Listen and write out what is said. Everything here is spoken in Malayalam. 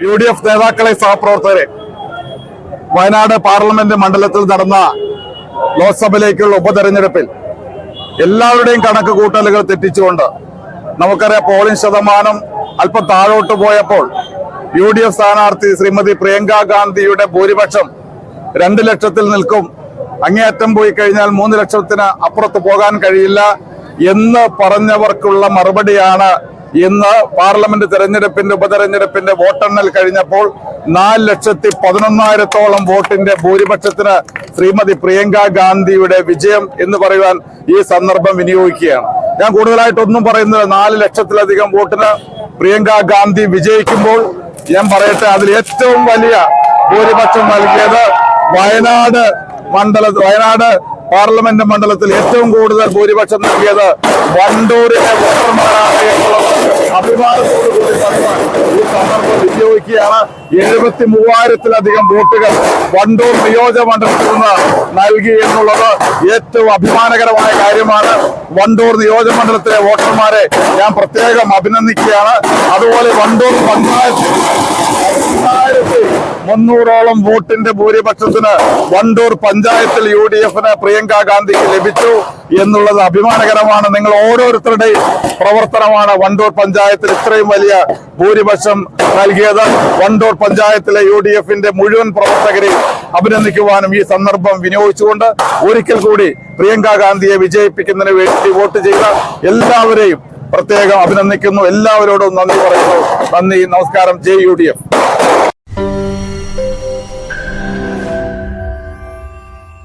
UDF നേതാക്കളെ സഹപ്രവർത്തകരെ വയനാട് പാർലമെന്റ് മണ്ഡലത്തിൽ നടന്ന ലോക്സഭയിലേക്കുള്ള ഉപതെരഞ്ഞെടുപ്പിൽ എല്ലാവരുടെയും കണക്ക് കൂട്ടലുകൾ തെറ്റിച്ചുകൊണ്ട് നമുക്കറിയാം പോളിംഗ് ശതമാനം അല്പം താഴോട്ട് പോയപ്പോൾ UDF സ്ഥാനാർത്ഥി ശ്രീമതി പ്രിയങ്ക ഗാന്ധിയുടെ ഭൂരിപക്ഷം 2 ലക്ഷത്തിൽ നിൽക്കും, അങ്ങേയറ്റം പോയി കഴിഞ്ഞാൽ 3 ലക്ഷത്തിന് അപ്പുറത്ത് പോകാൻ കഴിയില്ല എന്ന് പറഞ്ഞവർക്കുള്ള മറുപടിയാണ് ഇന്ന് പാർലമെന്റ് തെരഞ്ഞെടുപ്പിന്റെ ഉപതെരഞ്ഞെടുപ്പിന്റെ വോട്ടെണ്ണൽ കഴിഞ്ഞപ്പോൾ 4,11,000-ഓളം വോട്ടിന്റെ ഭൂരിപക്ഷത്തിന് ശ്രീമതി പ്രിയങ്ക ഗാന്ധിയുടെ വിജയം എന്ന് പറയുവാൻ ഈ സന്ദർഭം വിനിയോഗിക്കുകയാണ്. ഞാൻ കൂടുതലായിട്ടൊന്നും പറയുന്നത് 4 ലക്ഷത്തിലധികം വോട്ടിന് പ്രിയങ്ക ഗാന്ധി വിജയിക്കുമ്പോൾ ഞാൻ പറയട്ടെ, അതിൽ ഏറ്റവും വലിയ ഭൂരിപക്ഷം നൽകിയത് വയനാട് പാർലമെന്റ് മണ്ഡലത്തിൽ ഏറ്റവും കൂടുതൽ ഭൂരിപക്ഷം നൽകിയത് വണ്ടൂരിലെ വോട്ടർമാരാണ് എന്നുള്ളത് അഭിമാനത്തോടുകൂടി പറയുവാൻ ഈ സന്ദർഭം വിനിയോഗിക്കുകയാണ്. 73,000-ത്തിലധികം വോട്ടുകൾ വണ്ടൂർ നിയോജക മണ്ഡലത്തിൽ നിന്ന് നൽകി എന്നുള്ളത് ഏറ്റവും അഭിമാനകരമായ കാര്യമാണ്. വണ്ടൂർ നിയോജക മണ്ഡലത്തിലെ വോട്ടർമാരെ ഞാൻ പ്രത്യേകം അഭിനന്ദിക്കുകയാണ്. അതുപോലെ വണ്ടൂർ പഞ്ചായത്ത് 300ഓളം വോട്ടിന്റെ ഭൂരിപക്ഷത്തിന് വണ്ടൂർ പഞ്ചായത്തിൽ UDFന് പ്രിയങ്ക ഗാന്ധിക്ക് ലഭിച്ചു എന്നുള്ളത് അഭിമാനകരമാണ്. നിങ്ങൾ ഓരോരുത്തരുടെയും പ്രവർത്തനമാണ് വണ്ടൂർ പഞ്ചായത്തിൽ ഇത്രയും വലിയ ഭൂരിപക്ഷം നൽകിയത്. വണ്ടൂർ പഞ്ചായത്തിലെ UDFന്റെ മുഴുവൻ പ്രവർത്തകരെയും അഭിനന്ദിക്കുവാനും ഈ സന്ദർഭം വിനിയോഗിച്ചുകൊണ്ട് ഒരിക്കൽ കൂടി പ്രിയങ്ക ഗാന്ധിയെ വിജയിപ്പിക്കുന്നതിന് വേണ്ടി വോട്ട് ചെയ്ത എല്ലാവരെയും പ്രത്യേകം അഭിനന്ദിക്കുന്നു. എല്ലാവരോടും നന്ദി പറയുന്നു. നന്ദി, നമസ്കാരം. ജയ് UDF.